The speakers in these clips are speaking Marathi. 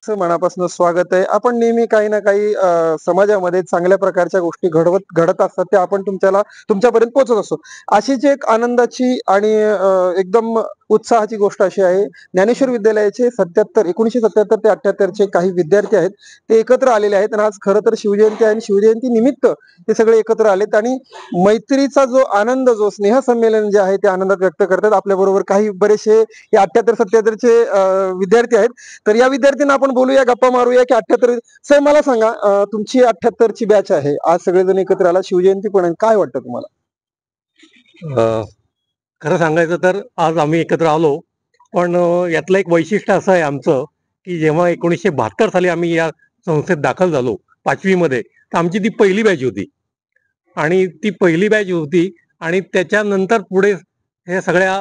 मनापासून स्वागत आहे. आपण नेहमी काही ना काही समाजामध्ये चांगल्या प्रकारच्या गोष्टी घडत असतात त्या आपण तुमच्यापर्यंत पोहोचत असतो. अशीच एक आनंदाची आणि एकदम उत्साहाची गोष्ट अशी आहे. ज्ञानेश्वर विद्यालयाचे 1977 ते 78 चे काही विद्यार्थी आहेत. ते एकत्र आलेले आहेत आणि आज खरं तर शिवजयंती आहे आणि शिवजयंती निमित्त ते सगळे एकत्र आलेत आणि मैत्रीचा जो आनंद, जो स्नेहसंमेलन जे आहे ते आनंदात व्यक्त करतात. आपल्याबरोबर काही बरेचसे हे 78-77 चे विद्यार्थी आहेत. तर या विद्यार्थ्यांना आपण बोलूया, गप्पा मारूया की 78 सर मला सांगा, तुमची 78 ची बॅच आहे. आज सगळेजण एकत्र आला, शिवजयंती पण आहे. काय वाटतं तुम्हाला? खरं सांगायचं तर आज आम्ही एकत्र आलो, पण यातलं एक वैशिष्ट्य असं आहे आमचं, की जेव्हा 1972 साली आम्ही या संस्थेत दाखल झालो 5वी मध्ये, तर आमची ती पहिली बॅच होती आणि ती पहिली बॅच होती आणि त्याच्यानंतर पुढे हे सगळ्या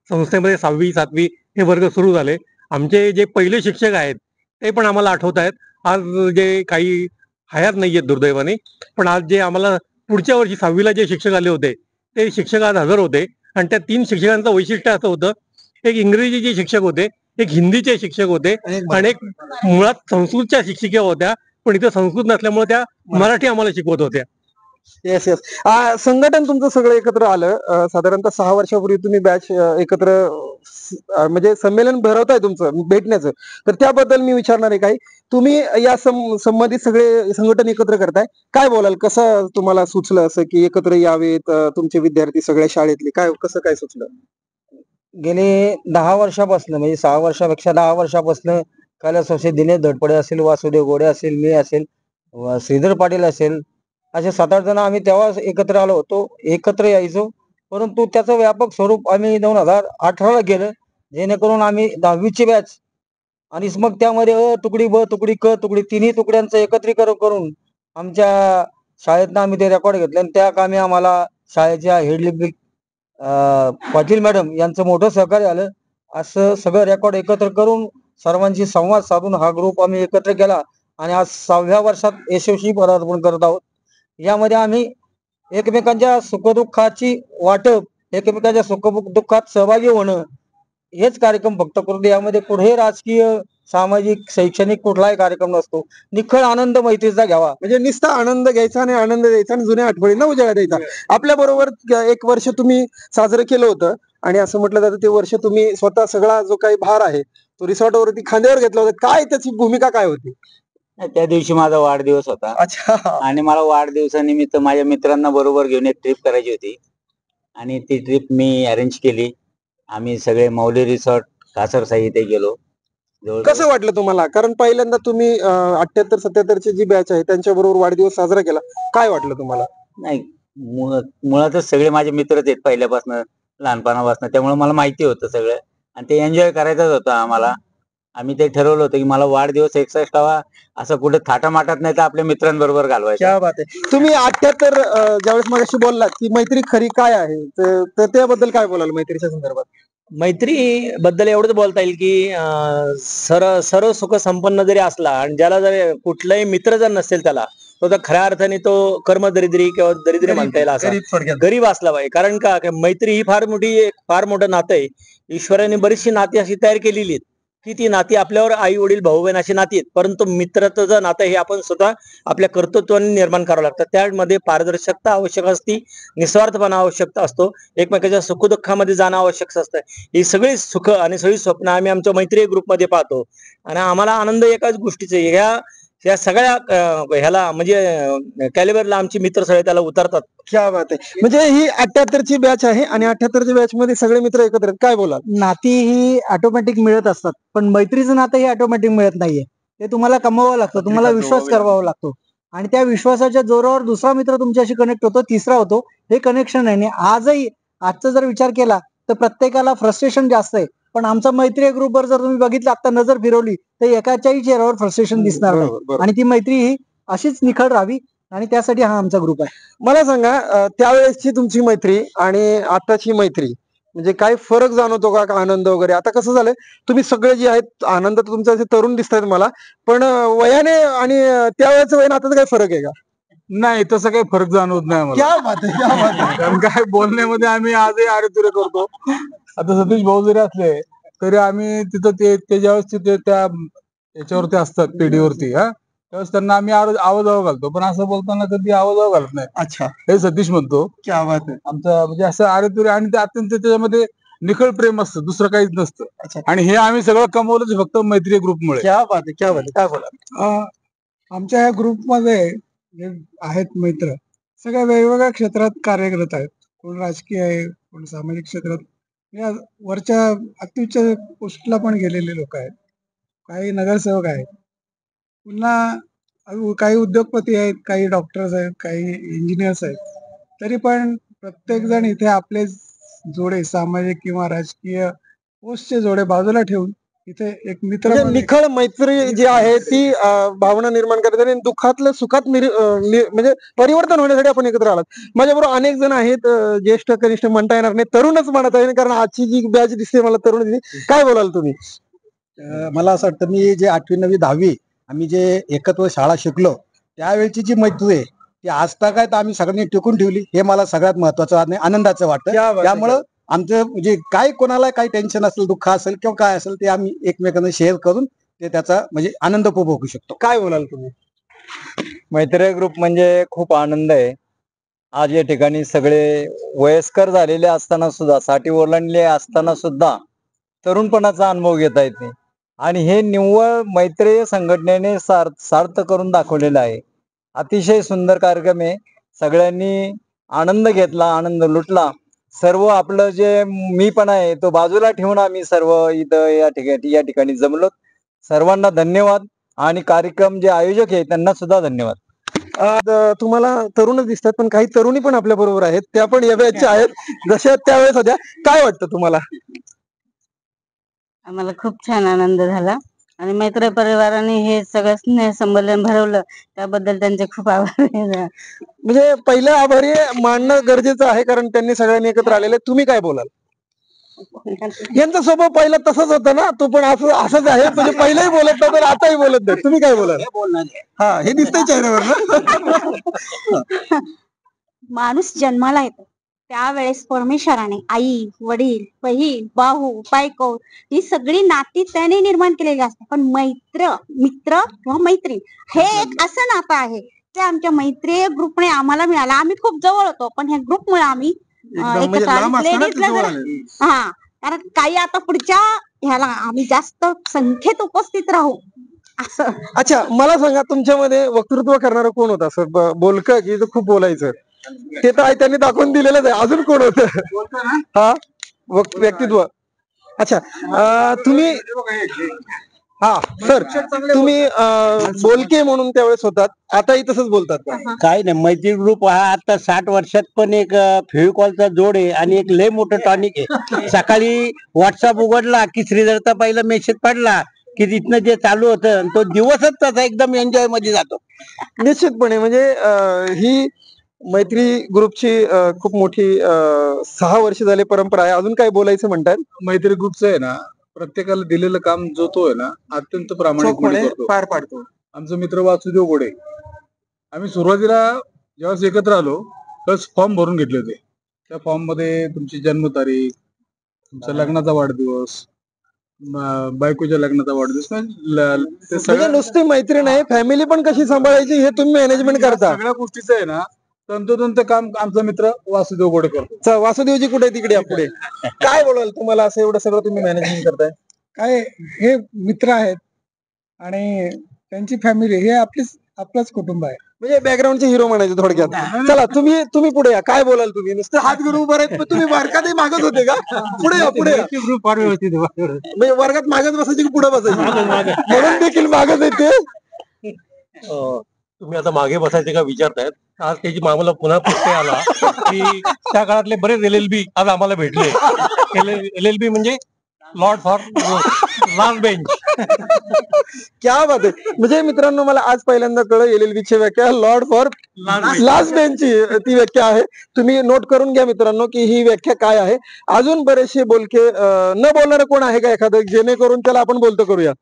संस्थेमध्ये 6वी 7वी हे वर्ग सुरू झाले. आमचे जे पहिले शिक्षक आहेत ते पण आम्हाला आठवत आहेत. आज जे काही हयात नाही आहेत दुर्दैवाने, पण आज जे आम्हाला पुढच्या वर्षी 6वीला जे शिक्षक आले होते ते शिक्षक आज हजर होते आणि त्या 3 शिक्षकांचं वैशिष्ट्य असं होतं, एक इंग्रजीचे शिक्षक होते, एक हिंदीचे शिक्षक होते आणि एक मुळात संस्कृतच्या शिक्षिका होत्या, पण इथं संस्कृत नसल्यामुळे त्या मराठी आम्हाला शिकवत होत्या. Yes yes. संघटन तुमचं सगळं एकत्र आलं. साधारणतः 6 वर्षापूर्वी तुम्ही बॅच एकत्र म्हणजे संमेलन भरवताय तुमचं भेटण्याचं. तर त्याबद्दल मी विचारणार आहे काही. तुम्ही या संबंधित सगळे संघटन एकत्र करताय. काय बोलाल? कसं तुम्हाला सुचलं असं की एकत्र यावेत तुमचे विद्यार्थी सगळ्या शाळेतले? कसं काय सुचलं? गेले 10 वर्षापासून, म्हणजे 6 वर्षापेक्षा 10 वर्षापासून कैलास असे दिनेश धडपडे असेल, वासुदेव गोडे असेल, मी असेल, श्रीधर पाटील असेल, असे 7-8 जण आम्ही तेव्हा एकत्र आलो होतो. एकत्र यायचो, परंतु त्याचं व्यापक स्वरूप आम्ही 2018ला केलं, जेणेकरून आम्ही 10वीची बॅच आणि मग त्यामध्ये तुकडी, ब तुकडी, क तुकडी तिन्ही तुकड्यांचं एकत्रीकरण करून आमच्या शाळेतनं आम्ही ते रेकॉर्ड घेतले आणि त्या कामी आम्हाला शाळेच्या हेडलिपिक पाटील मॅडम यांचं मोठं सहकार्य आलं. असं सगळं रेकॉर्ड एकत्र करून सर्वांशी संवाद साधून हा ग्रुप आम्ही एकत्र केला आणि आज 6व्या वर्षात यशस्वी पदार्पण करत आहोत. यामध्ये आम्ही एकमेकांच्या सुखदुःखाची वाटप, एकमेकांच्या सुखदुःखात सहभागी होणं, हेच कार्यक्रम फक्त करून यामध्ये कुठेही राजकीय, सामाजिक, शैक्षणिक कुठलाही कार्यक्रम नसतो. निखळ आनंद मैत्रीचा घ्यावा. म्हणजे नुसता आनंद घ्यायचा आणि आनंद द्यायचा आणि जुन्या आठवणींना उजाळा द्यायचा. आपल्या बरोबर एक वर्ष तुम्ही साजरं केलं होतं आणि असं म्हटलं जातं ते वर्ष तुम्ही स्वतः सगळा जो काही भार आहे तो रिसॉर्टवरती खांद्यावर घेतला होता. काय त्याची भूमिका काय होती? त्या दिवशी माझा वाढदिवस होता अच्छा. आणि मला वाढदिवसानिमित्त माझ्या मित्रांना बरोबर घेऊन एक ट्रिप करायची होती आणि ती ट्रिप मी अरेंज केली. आम्ही सगळे मौली रिसॉर्ट कासरसाई इथे गेलो. कसं वाटलं तुम्हाला? कारण पहिल्यांदा तुम्ही 78-77 ची जी बॅच आहे त्यांच्या बरोबर वाढदिवस साजरा केला. काय वाटलं तुम्हाला? नाही, मुळातच सगळे माझे मित्रच आहेत पहिल्यापासून, लहानपणापासून, त्यामुळे मला माहिती होतं सगळं आणि ते एन्जॉय करायचंच होतं आम्हाला. आम्ही ते ठरवलं होतं की मला वाढदिवस एक्साइट हवा, असं कुठे थाटामाटात नाही तर आपल्या मित्रांबरोबर घालवायचं. क्या बात आहे. तुम्ही 78 ज्यावेळेस मगाशी बोललात की मैत्री खरी काय आहे, तर त्याबद्दल काय बोलाल मैत्रीच्या संदर्भात? मैत्री बद्दल एवढंच बोलता येईल की सर्व सुख संपन्न जरी असला आणि ज्याला जर कुठलाही मित्र जर नसेल त्याला, तो तर खऱ्या अर्थाने तो कर्मदरिद्री किंवा दरिद्री म्हणता येईल असा गरीब असला पाहिजे. कारण का मैत्री ही फार मोठं नातं आहे. ईश्वराने बरीचशी नाती अशी तयार केलेली आहेत की ती नाती आपल्यावर आई वडील भाऊ बहीण अशी नाती आहेत, परंतु मित्रत्वाचं नातं हे आपण स्वतः आपल्या कर्तृत्वाने निर्माण करावं लागतं. त्यामध्ये पारदर्शकता आवश्यक असते, निस्वार्थपणा आवश्यक असतो, एकमेकाच्या सुखदुःखामध्ये जाणं आवश्यक असतं. ही सगळी सुख आणि सगळी स्वप्न आम्ही आमच्या मैत्री ग्रुपमध्ये पाहतो आणि आम्हाला आनंद एकाच गोष्टीचे, या सगळ्या ह्याला म्हणजे कॅलिबरला आमची मित्र सगळे त्याला उतरतात. क्या बात आहे. म्हणजे ही 78 ची बॅच आहे आणि 78 च्या बॅच मध्ये सगळे मित्र एकत्र आहेत. काय बोलाल? नाती ही ऑटोमॅटिक मिळत असतात, पण मैत्रीचं नातं हे ऑटोमॅटिक मिळत नाहीये. ते तुम्हाला कमवावं लागतं, तुम्हाला विश्वास करावा लागतो आणि त्या विश्वासाच्या जोरावर दुसरा मित्र तुमच्याशी कनेक्ट होतो, तिसरा होतो. हे कनेक्शन आहे. आजचा जर विचार केला तर प्रत्येकाला फ्रस्ट्रेशन जास्त आहे, पण आमचा मैत्री ग्रुपवर जर तुम्ही बघितलं, आता नजर फिरवली तर एकाच्याही चेहऱ्यावर फ्रस्ट्रेशन दिसणार नाही आणि ती मैत्री ही अशीच निखळ राहावी आणि त्यासाठी हा आमचा ग्रुप आहे. मला सांगा, त्यावेळेसची तुमची मैत्री आणि आताची मैत्री म्हणजे काय फरक जाणवतो का? आनंद वगैरे आता कसं झालंय, तुम्ही सगळे जे आहेत आनंद तर तुमचे असे तरुण दिसतायत मला, पण वयाने आणि त्यावेळेचं वयाने आता काय फरक आहे का? नाही, तसं काही फरक जाणवत नाही आम्हाला. क्या बात आहे, क्या बात आहे. कारण काय बोलण्यामध्ये आम्ही आजही आरेतुरे करतो. आता सतीश भाऊ जरी असले तरी आम्ही तिथं ते ज्यावेळेस तिथे त्या याच्यावरती असतात पेढीवरती त्यावेळेस त्यांना आम्ही आवाजावं घालतो, पण असं बोलताना कधी आवाजावं घालत नाही. अच्छा, हे सतीश म्हणतो क्या बात आहे. आमचा म्हणजे असं आरेतुरे, आणि ते अत्यंत त्याच्यामध्ये निखळ प्रेम असतं, दुसरं काहीच नसतं. अच्छा, आणि हे आम्ही सगळं कमवलंच फक्त मैत्री ग्रुपमुळे. क्या बात आहे, क्या बात आहे. काय बोला. आमच्या या ग्रुपमध्ये जे आहेत मित्र सगळ्या वेगवेगळ्या क्षेत्रात कार्यरत आहेत. कोण राजकीय आहे, कोण सामाजिक क्षेत्रात, या वरच्या अत्युच्च पोस्टला पण गेलेले लोक आहेत. काही नगरसेवक आहेत, पुन्हा काही उद्योगपती आहेत, काही डॉक्टर्स आहेत, काही इंजिनियर्स आहेत. तरी पण प्रत्येक जण इथे आपले जोडे सामाजिक किंवा राजकीय पोस्टचे जोडे बाजूला ठेवून इथे एक मित्र म्हणजे म्हणून निखळ मैत्री जी आहे ती भावना निर्माण करते आणि दुःखातलं सुखात म्हणजे परिवर्तन होण्यासाठी आपण एकत्र आलात. माझ्याबरोबर अनेक जण आहेत, ज्येष्ठ कनिष्ठ म्हणता येणार नाही, तरुणच म्हणत आहे, कारण आजची जी बॅच दिसते मला तरुण दिसते. काय बोलाल तुम्ही? मला असं वाटतं, मी जे 8वी 9वी 10वी आम्ही जे एकत्र शाळा शिकलो त्यावेळची जी मैत्री आहे ती आज तक आहे, तर आम्ही सगळ्यांनी टिकून ठेवली. हे मला सगळ्यात महत्वाचं आणि आनंदाचं वाटतं. क्या बात आहे. त्यामुळं आमचं म्हणजे काय कोणाला काही टेन्शन असेल, दुःख असेल किंवा काय असेल, ते आम्ही एकमेकांना शेअर करून ते त्याचा म्हणजे आनंद उपभोगू शकतो. काय बोलाल तुम्ही? मैत्री ग्रुप म्हणजे खूप आनंद आहे. आज या ठिकाणी सगळे वयस्कर झालेले असताना सुद्धा, साठी ओलांडले असताना सुद्धा तरुणपणाचा अनुभव घेता येते. आणि हे निव्वळ मैत्री संघटनेने सार्थ करून दाखवलेलं आहे. अतिशय सुंदर कार्यक्रम आहे. सगळ्यांनी आनंद घेतला, आनंद लुटला. सर्व आपलं जे मीपण आहे तो बाजूला ठेवून आम्ही सर्व इथं या ठिकाणी जमलो. सर्वांना धन्यवाद, आणि कार्यक्रम जे आयोजक आहे त्यांना सुद्धा धन्यवाद. तुम्हाला तरुणच दिसतात, पण काही तरुणी पण आपल्या बरोबर आहेत, त्या पण या बॅचच्या आहेत, जशा त्यावेळेस होत्या. काय वाटतं तुम्हाला? आम्हाला खूप छान आनंद झाला, आणि मैत्री परिवाराने हे सगळं स्नेह संमेलन भरवलं त्याबद्दल त्यांचे खूप आभार. म्हणजे पहिलं आभारी मानणं गरजेचं आहे, कारण त्यांनी सगळ्यांनी एकत्र आलेले. तुम्ही काय बोलाल? यांचा स्वभाव पहिला तसाच होता ना, तो पण असंच आहे, म्हणजे पहिलाही बोलत नव्हता आणि आताही बोलत नाही. तुम्ही काय बोलाल? हा, हे दिसतंय चेहऱ्यावर ना. माणूस जन्माला येतो त्यावेळेस परमेश्वराने आई, वडील, बहीण, भाऊ, बायको ही सगळी नाती त्याने निर्माण केलेली असते. पण मित्र किंवा मैत्रीण हे एक असं नातं आहे ते आमच्या मैत्री ग्रुपने आम्हाला मिळालं. आम्ही खूप जवळ होतो, पण ह्या ग्रुपमुळे आम्ही म्हणजे एकत्र लांब आलो. असताना लेडीजला ते जवळ जरा आले. हा, कारण काही आता पुढच्या ह्याला आम्ही जास्त संख्येत उपस्थित राहू असं. अच्छा, मला सांगा, तुमच्यामध्ये वक्तृत्व करणारं कोण होतं? असं बोलकं की जो खूप बोलायचं? ते तर त्यांनी दाखवून दिलेलंच आहे. अजून कोण होतं? हा, व्यक्तित्व. अच्छा, तुम्ही हा सर, तुम्ही बोलके म्हणून त्यावेळेस होतात, आताही तसंच बोलतात का? काय नाही, मैत्री ग्रुप हा आता 60 वर्षात पण एक फेविकॉलचा जोड आहे आणि एक लय मोठं टॉनिक आहे. सकाळी व्हॉट्सअप उघडला की श्रीधरचा पहिला मेसेज पडला की तिथनं जे चालू होतं तो दिवसच तसा एकदम एन्जॉय मध्ये जातो. निश्चितपणे, म्हणजे ही मैत्री ग्रुपची खूप मोठी 6 वर्ष झाली परंपरा आहे. अजून काय बोलायचं म्हणतात? मैत्री ग्रुपचं आहे ना, प्रत्येकाला दिलेलं काम जो तो आहे ना अत्यंत प्रामाणिकपणे करतो. पार पाडतो. आमचा मित्र वासुदेव गोडे, आम्ही सुरुवातीला जेव्हा एकत्र आलो त्यावेळेस फॉर्म भरून घेतले होते. त्या फॉर्म मध्ये तुमची जन्मतारीख, तुमचा लग्नाचा वाढदिवस, बायकोच्या लग्नाचा वाढदिवस, ते म्हणजे सगळ्या नुसती मैत्री नाही, फॅमिली पण कशी सांभाळायची हे तुम्ही मॅनेजमेंट करता. सगळ्या गोष्टीचं आहे ना तंतोतंत काम आमचा मित्र वासुदेव गोडे करतो. वासुदेवजी कुठे तिकडे पुढे काय बोलाल? तुम्हाला असं एवढं सगळं तुम्ही मॅनेजमेंट करताय? काय हे मित्र आहेत आणि त्यांची फॅमिली हे आपलंच कुटुंब आहे. म्हणजे बॅकग्राऊंडचे हिरो म्हणायचे थोडक्यात. चला, तुम्ही पुढे या. काय बोलाल तुम्ही? नुसतं हात घेऊन उभं आहेत, पण तुम्ही वर्गातही मागत होते का? पुढे या, पुढे या. ग्रुप फार व्यवस्थित आहे. म्हणजे वर्गात मागत बसायची की पुढे बसायची? म्हणून देखील मागत येते. तुम्ही आता मागे बसायचे का विचारतायत. आज त्याची मामाला पुन्हा प्रत्यय आला की त्या काळातले बरेच LLB आज आम्हाला भेटले. LLB म्हणजे लॉर्ड फॉर लास्ट बेंच. क्या बात आहे. म्हणजे मित्रांनो, मला आज पहिल्यांदा कळलं LLB ची व्याख्या लॉर्ड फॉर लास्ट बेंचची ती व्याख्या आहे. तुम्ही नोट करून घ्या मित्रांनो की ही व्याख्या काय आहे. अजून बरेचसे बोलके न बोलणारे कोण आहे का एखादं, जेणेकरून त्याला आपण बोलतो करूया?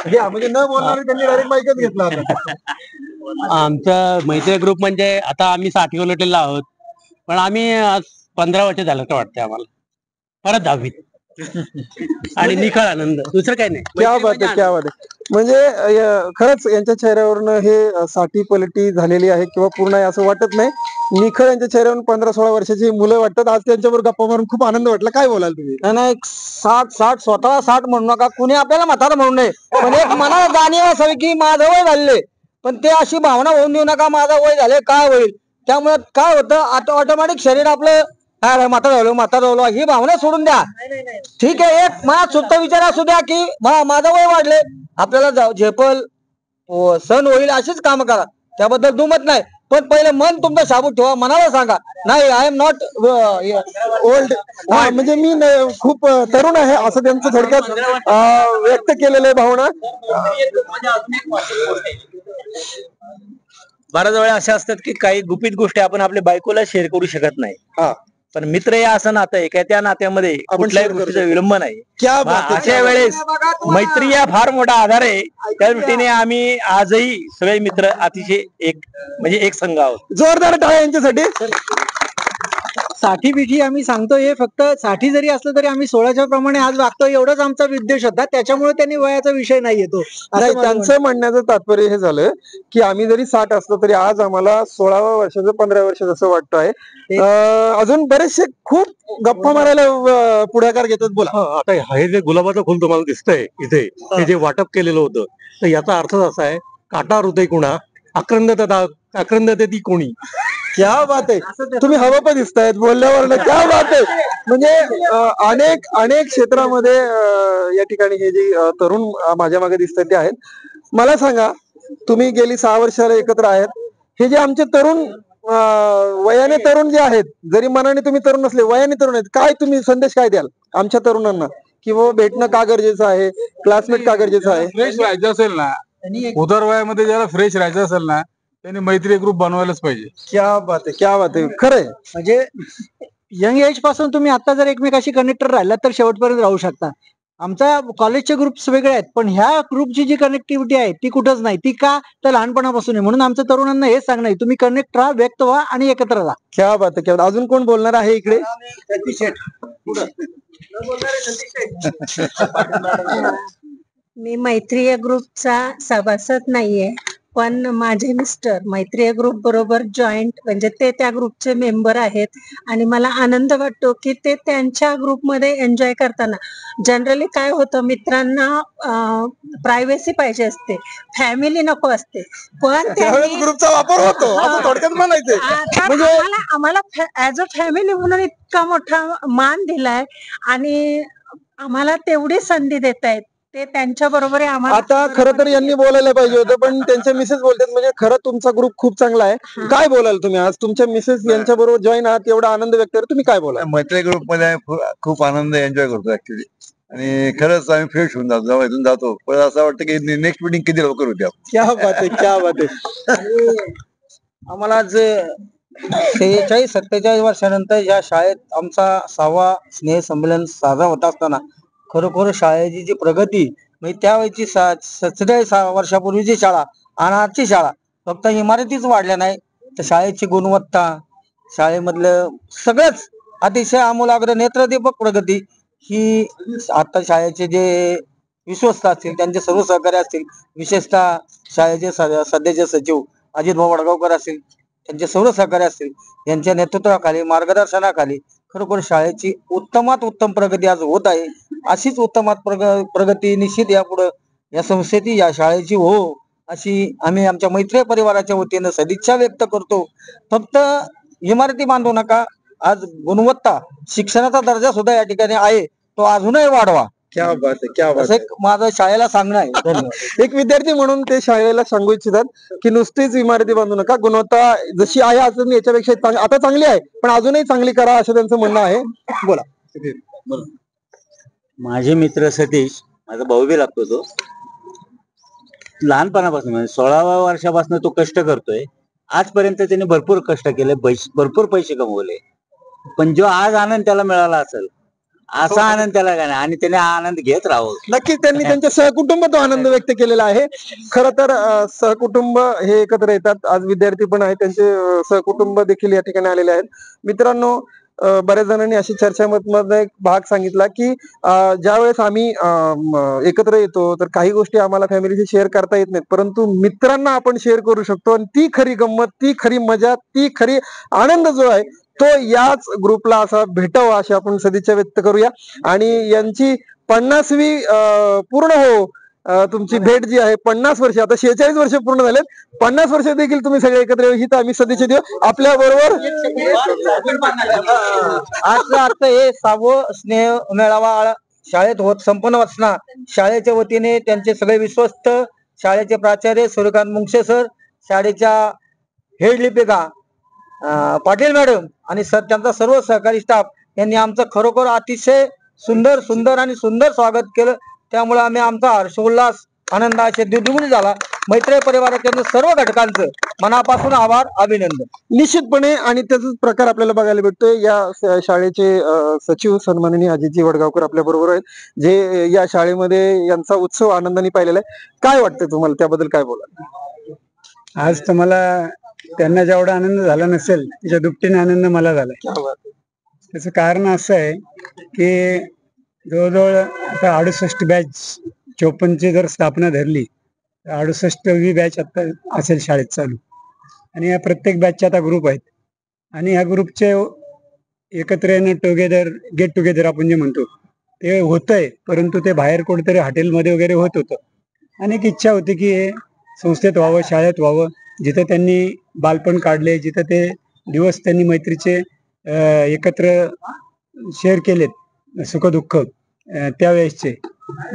घ्या, म्हणजे न बोलणारे त्यांनी डायरेक्ट माईकच घेतला आता. आमचा मैत्री ग्रुप म्हणजे आता आम्ही 60 उलटलेलो आहोत, पण आम्ही आज 15 वर्ष झालं तर वाटतं आम्हाला. परत 10वीत आणि निखळ आनंद, दुसरं काही नाही. क्या मैत्री बात म्हणजे आहे, क्या बात आहे. म्हणजे खरंच यांच्या चेहऱ्यावरनं हे साठी पलटी झालेली आहे किंवा पूर्ण आहे असं वाटत नाही. निखळ यांच्या चेहऱ्यावरून 15-16 वर्षाची मुलं वाटतात. आज त्यांच्यावर गप्पा मारून खूप आनंद वाटला. काय बोलाल तुम्ही? नाही नाही 60 स्वतःला 60 म्हणू नका, कुणी आपल्याला म्हातारा म्हणू नये, पण एक मनाला जाणीव असावी की माझं वय झाले, पण ते अशी भावना होऊन देऊ नका माझं वय झाले काय होईल. त्यामुळे काय होतं ऑटोमॅटिक शरीर आपलं म्हातारा झालो ही भावना सोडून द्या. ठीक आहे, एक मनात सुप्त विचार असू द्या की माझं वय वाढले, आपल्याला झेपल सण होईल अशीच काम करा, त्याबद्दल दुमत नाही. पण पहिले मन तुमचं शाबूत ठेवा, मनाला सांगा नाही आय एम नॉट ओल्ड. म्हणजे मी खूप तरुण आहे असं त्यांचं थोडक्यात व्यक्त केलेलं आहे भावना. बऱ्याच वेळा अशा असतात की काही गुपित गोष्टी आपण आपल्या बायकोला शेअर करू शकत नाही. पण मित्र हे असं नातं आहे की त्या नात्यामध्ये कुठल्याही share करू गोष्टीचा शकतो. विलंब नाही. क्या मग बात आहे, अशा वेळेस मैत्री हा फार मोठा आधार आहे. त्या दृष्टीने आम्ही आजही सगळे मित्र अतिशय एक संघ आहोत. जोरदार टाळ्या यांच्यासाठी. साठी बिठी आम्ही सांगतो, हे फक्त साठी जरी असलं तरी आम्ही 16च्या प्रमाणे आज वागतो, एवढाच आमचा उद्देश होता. त्याच्यामुळे त्यांनी वयाचा विषय नाही येतो. नाही, त्यांचं म्हणण्याचं तात्पर्य हे झालं की आम्ही जरी 60 असलो तरी आज आम्हाला 16व्या वर्षाचं 15 वर्षाचं असं वाटतं आहे. अजून बरेचसे खूप गप्पा मारायला पुढाकार घेतात. बोला. आता हे जे गुलाबाचं फुल तुम्हाला दिसतंय इथे, हे जे वाटप केलेलं होतं, तर याचा अर्थ असा आहे, काटा हृदय कुणा आक्रंदता ती कोणी. क्या बात आहे. तुम्ही हवं पण दिसतायत बोलल्यावर. क्या बात आहे. म्हणजे अनेक क्षेत्रामध्ये या ठिकाणी हे जे तरुण माझ्या मागे दिसतात ते आहेत. मला सांगा, तुम्ही गेली 6 वर्षाला एकत्र आहेत. हे जे आमचे तरुण वयाने तरुण जे आहेत, जरी मनाने तुम्ही तरुण नसले वयाने तरुण आहेत, काय तुम्ही संदेश काय द्याल आमच्या तरुणांना की बाबा भेटणं का गरजेचं आहे, क्लासमेट का गरजेचं आहे? फ्रेश राहायचं असेल ना, उदर वयामध्ये ज्याला फ्रेश राहायचं असेल ना, त्यांनी मैत्री ग्रुप बनवायलाच पाहिजे. क्या बात आहे, क्या बात आहे. खरंय. म्हणजे यंग एज पासून तुम्ही आता जर एकमेकाशी कनेक्टेड राहिला तर शेवटपर्यंत राहू शकता. आमच्या कॉलेजचे ग्रुप्स वेगळे आहेत, पण ह्या ग्रुपची जी कनेक्टिव्हिटी आहे ती कुठंच नाही. ती का तर लहानपणापासून आहे. म्हणून आमच्या तरुणांना हेच सांगणं आहे, तुम्ही कनेक्ट राहा, व्यक्त व्हा आणि एकत्र राहा. क्या बात आहे, क्या बात. अजून कोण बोलणार आहे इकडे? मी मैत्री ग्रुपचा सभासद नाहीये, पण माझे मिस्टर मैत्री ग्रुप बरोबर जॉईंट म्हणजे ते त्या ग्रुपचे मेंबर आहेत आणि मला आनंद वाटतो की ते त्यांच्या ग्रुपमध्ये एन्जॉय करताना. जनरली काय होतं, मित्रांना प्रायव्हसी पाहिजे असते, फॅमिली नको असते, पण ग्रुपचा वापर होतो असं थोडक्यात म्हणायचंय. म्हणजे आम्हाला ऍज अ फॅमिली म्हणून इतका मोठा मान दिलाय आणि आम्हाला तेवढी संधी देत आहेत ते त्यांच्या बरोबर. आता खरं तर यांनी बोलायला पाहिजे होतं, पण त्यांच्या मिसेस बोलतात. म्हणजे खरं तुमचा ग्रुप खूप चांगला आहे. काय बोलाल तुम्ही आज तुमच्या मिसेस यांच्या बरोबर जॉईन आहात, एवढा आनंद व्यक्त करतो, तुम्ही काय बोलाल? मैत्री ग्रुप मध्ये खूप आनंद एन्जॉय करतो ऍक्च्युली, आणि खरंच आम्ही फ्रेश होऊन जातो जेव्हा इथून जातो. पण असं वाटतं की नेक्स्ट मीटिंग किती लवकर होती. क्या बात आहे, क्या बात आहे. आम्हाला आज 46-47 वर्षानंतर या शाळेत आमचा 6वा स्नेह संमेलन साजरा होत असताना खरोखर शाळेची जी प्रगती म्हणजे त्यावेळेची 47 वर्षापूर्वीची शाळा आणि आजची शाळा फक्त इमारतीच वाढल्या नाही, तर शाळेची गुणवत्ता, शाळेमधलं सगळंच अतिशय आमूलाग्र नेत्रदीपक प्रगती ही आता शाळेचे जे विश्वस्त असतील, त्यांचे सर्व सहकारी असतील, विशेषतः शाळेचे सध्याचे सचिव अजित भाऊ वडगावकर असतील, त्यांचे सर्व सहकारी असतील, यांच्या नेतृत्वाखाली मार्गदर्शनाखाली खरोखर शाळेची उत्तमात उत्तम प्रगती आज होत आहे. अशीच उत्तमात प्रगती निश्चित यापुढे या संस्थेची, या शाळेची हो, अशी आम्ही आमच्या मैत्री परिवाराच्या वतीनं सदिच्छा व्यक्त करतो. फक्त इमारती बांधू नका, आज गुणवत्ता शिक्षणाचा दर्जा सुद्धा या ठिकाणी आहे, तो अजूनही वाढवा. क्या बात आहे, क्या बात असं एक माझं शाळेला सांगणं आहे. धन्यवाद. एक विद्यार्थी म्हणून ते शाळेला सांगू इच्छितात की नुसतीच इमारती बांधू नका, गुणवत्ता जशी आहे अजून याच्यापेक्षा आता चांगली आहे, पण अजूनही चांगली करा असं त्यांचं म्हणणं आहे. बोला. माझे मित्र सतीश, माझा भाऊ बी लागतो, तो लहानपणापासून म्हणजे 16व्या वर्षापासून तो कष्ट करतोय. आजपर्यंत त्याने भरपूर कष्ट केले, भरपूर पैसे कमवले, पण जो आज आनंद त्याला मिळाला असेल असा आनंद त्याला काय नाही, आणि त्याने हा आनंद घेत राहावं. नक्कीच त्यांनी त्यांच्या सहकुटुंब तो आनंद व्यक्त केलेला आहे. खरं तर सहकुटुंब हे एकत्र येतात. आज विद्यार्थी पण आहेत, त्यांचे सहकुटुंब देखील या ठिकाणी आलेले आहेत. मित्रांनो, बऱ्याच जणांनी अशी चर्चामध्ये एक भाग सांगितला की ज्यावेळेस आम्ही एकत्र येतो तर काही गोष्टी आम्हाला फॅमिलीशी शेअर करता येत नाहीत, परंतु मित्रांना आपण शेअर करू शकतो आणि ती खरी गंमत, ती खरी मजा, ती खरी आनंद जो आहे तो याच ग्रुपला असा भेटावा अशी आपण सदिच्छा व्यक्त करूया. आणि यांची 50वी पूर्ण हो, तुमची भेट जी आहे 50 वर्ष, आता 46 वर्ष पूर्ण झालेत, 50 वर्ष देखील तुम्ही सगळे एकत्र येऊ ही तर आम्ही सदिच्छा देऊ. आपल्या बरोबर आजचा अर्थ हे 6वं स्नेह मेळावा शाळेत होत संपन्न वाचना शाळेच्या वतीने त्यांचे सगळे विश्वस्त, शाळेचे प्राचार्य सूर्यकांत मुंगसे सर, शाळेच्या हेड लिपिका पाटील मॅडम आणि त्यांचा सर्व सहकारी स्टाफ यांनी आमचं खरोखर अतिशय सुंदर आणि सुंदर स्वागत केलं. त्यामुळे आम्ही आमचा हर्षोल्लास आनंदाचे द्विगुणी झाला. मैत्री परिवाराच्या सर्व घटकांचं मनापासून आभार, अभिनंदन. निश्चितपणे. आणि त्याचाच प्रकार आपल्याला बघायला भेटतोय. या शाळेचे सचिव सन्माननीय अजितजी वडगावकर आपल्या बरोबर आहेत, जे या शाळेमध्ये यांचा उत्सव आनंदाने पाहिलेला आहे. काय वाटतंय तुम्हाला, त्याबद्दल काय बोला? आज तुम्हाला त्यांना जेवढा आनंद झाला नसेल त्याच्या दुपटीने आनंद मला झालाय. त्याचं कारण असं आहे की जवळजवळ आता 68 बॅच 54ची जर स्थापना धरली तर 68वी बॅच आता असेल शाळेत चालू. आणि या प्रत्येक बॅचचे आता ग्रुप आहेत आणि ह्या ग्रुपचे एकत्र येणं, टुगेदर, गेट टुगेदर आपण जे म्हणतो ते होतंय, परंतु ते बाहेर कुठेतरी हॉटेलमध्ये वगैरे होत होतं. आणि एक इच्छा होती की हे संस्थेत व्हावं, शाळेत व्हावं, जिथं त्यांनी बालपण काढले, जिथं ते दिवस त्यांनी मैत्रीचे एकत्र शेअर केलेत, सुखदुःख त्यावेळेसचे.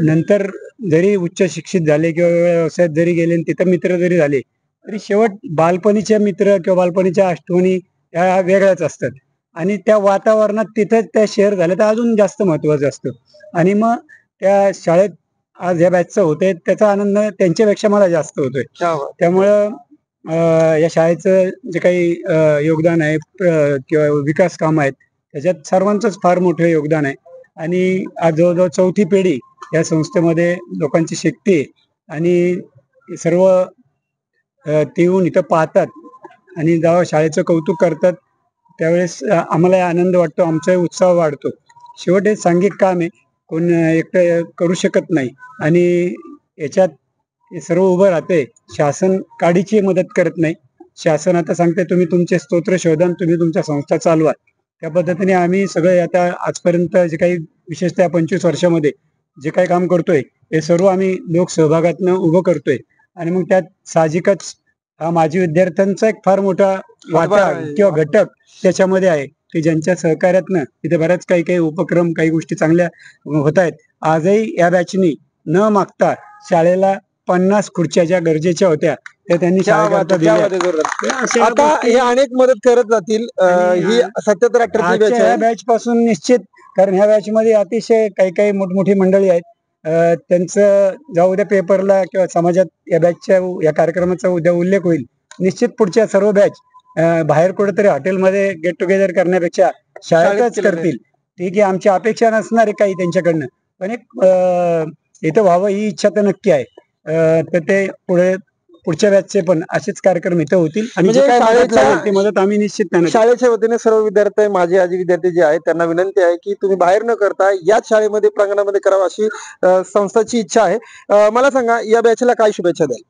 नंतर जरी उच्च शिक्षित झाले किंवा व्यवसायात जरी गेले आणि तिथं मित्र जरी झाले तरी शेवट बालपणीचे मित्र किंवा बालपणीच्या आठवणी ह्या वेगळ्याच असतात. आणि त्या वातावरणात तिथं त्या शेअर झाल्या तर अजून जास्त महत्वाचं असतं. आणि मग त्या शाळेत आज या बॅचचं होतंय त्याचा आनंद त्यांच्यापेक्षा मला जास्त होतोय. त्यामुळं या शाळेचं जे काही योगदान आहे किंवा विकास काम आहेत त्याच्यात सर्वांचंच फार मोठं योगदान आहे. आणि आज जवळजवळ 4थी पिढी या संस्थेमध्ये लोकांची शिकते आणि सर्व ते येऊन इथं पाहतात आणि जेव्हा शाळेचं कौतुक करतात त्यावेळेस आम्हाला आनंद वाटतो, आमचा उत्साह वाढतो. शेवट हे सांघिक काम आहे, कोण एकटं करू शकत नाही. आणि याच्यात हे सर्व उभं राहते. शासन काडीची मदत करत नाही. शासन आता सांगते तुम्ही तुमचे स्तोत्र शोधा, तुम्ही तुमच्या संस्था चालवा. त्या पद्धतीने आम्ही सगळे आता आजपर्यंत जे काही विशेषतः 25 वर्षामध्ये जे काही काम करतोय हे सर्व आम्ही लोक सहभागातनं उभं करतोय. आणि मग त्यात साहजिकच हा माजी विद्यार्थ्यांचा एक फार मोठा वाटा किंवा घटक त्याच्यामध्ये आहे की ज्यांच्या सहकार्यातनं इथे बऱ्याच काही उपक्रम, काही गोष्टी चांगल्या होत आहेत. आजही या बॅचनी न मागता शाळेला 50 खुर्च्या ज्या गरजेच्या होत्या त्या त्यांनी शाळेकरता दिल्या. आता हे अनेक मदत करत जातील. ही 77-78 बॅच ह्या बॅच पासून निश्चित, कारण ह्या बॅच मध्ये अतिशय काही मोठमोठी मंडळी आहेत. त्यांचं जेव्हा उद्या पेपरला किंवा समाजात या बॅचच्या या कार्यक्रमाचा उद्या उल्लेख होईल, निश्चित पुढच्या सर्व बॅच बाहेर कुठेतरी हॉटेलमध्ये गेट टुगेदर करण्यापेक्षा शाळेतच करतील. ठीक आहे, आमची अपेक्षा नसणार आहे काही त्यांच्याकडनं, पण एक इथं व्हावं ही इच्छा तर नक्की आहे. तर ते पुढच्या बॅचचे पण असेच कार्यक्रम इथं होतील आणि जे काय मदत लागेल ती मदत आम्ही निश्चित त्यांना. शाळेच्या वतीने सर्व विद्यार्थी, माझे आजी विद्यार्थी जे आहेत त्यांना विनंती आहे की तुम्ही बाहेर न करता याच शाळेमध्ये, प्रांगणामध्ये करावं अशी संस्थाची इच्छा आहे. मला सांगा, या बॅचला काय शुभेच्छा द्याल?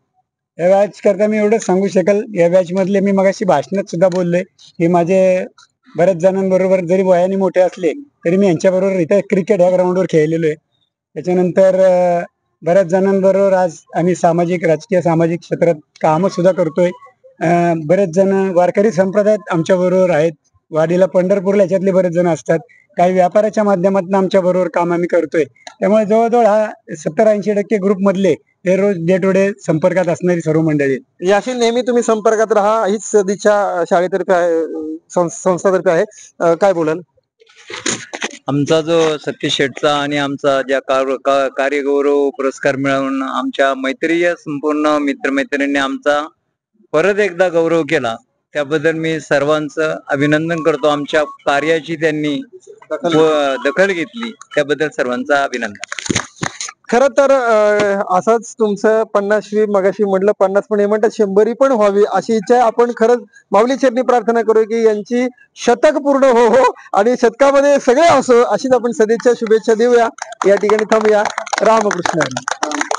या बॅच करता मी एवढंच सांगू शकेल, या बॅच मधले मी मगाशी भाषणात सुद्धा बोललोय की माझे बऱ्याच जणांबरोबर जरी वयाने मोठे असले तरी मी यांच्याबरोबर इथं क्रिकेट ह्या ग्राउंडवर खेळलेलो आहे. त्याच्यानंतर बऱ्याच जणांबरोबर आज आम्ही राजकीय सामाजिक क्षेत्रात कामं सुद्धा करतोय. बरेच जण वारकरी संप्रदायात आमच्या बरोबर आहेत. वाडीला, पंढरपूरला याच्यातले बरेच जण असतात. काही व्यापाराच्या माध्यमातून आमच्या बरोबर काम आम्ही करतोय. त्यामुळे जवळजवळ हा 70-80% ग्रुप मधले हे रोज डे टू डे संपर्कात असणारी सर्व मंडळी. याशी नेहमी तुम्ही संपर्कात राहा, हीच सदिच्छा शाळेतर्फे आहे, संस्थातर्फे आहे. काय बोलाल? आमचा जो सतीश शेटचा आणि आमचा ज्या कार्यगौरव पुरस्कार मिळवून आमच्या मैत्रीय संपूर्ण मित्रमैत्रिणींनी आमचा परत एकदा गौरव केला, त्याबद्दल मी सर्वांचं अभिनंदन करतो. आमच्या कार्याची त्यांनी दखल घेतली त्याबद्दल सर्वांचं अभिनंदन. खरं तर असंच तुमचं 50वी मगाशी म्हटलं 50 पण हे म्हणतात 100 पण व्हावी अशी इच्छा आहे. आपण खरंच माऊली चरणी प्रार्थना करू की यांची शतक पूर्ण हो आणि शतकामध्ये सगळे असो अशीच आपण सदिच्छा शुभेच्छा देऊया. या ठिकाणी थांबूया. रामकृष्ण हरी.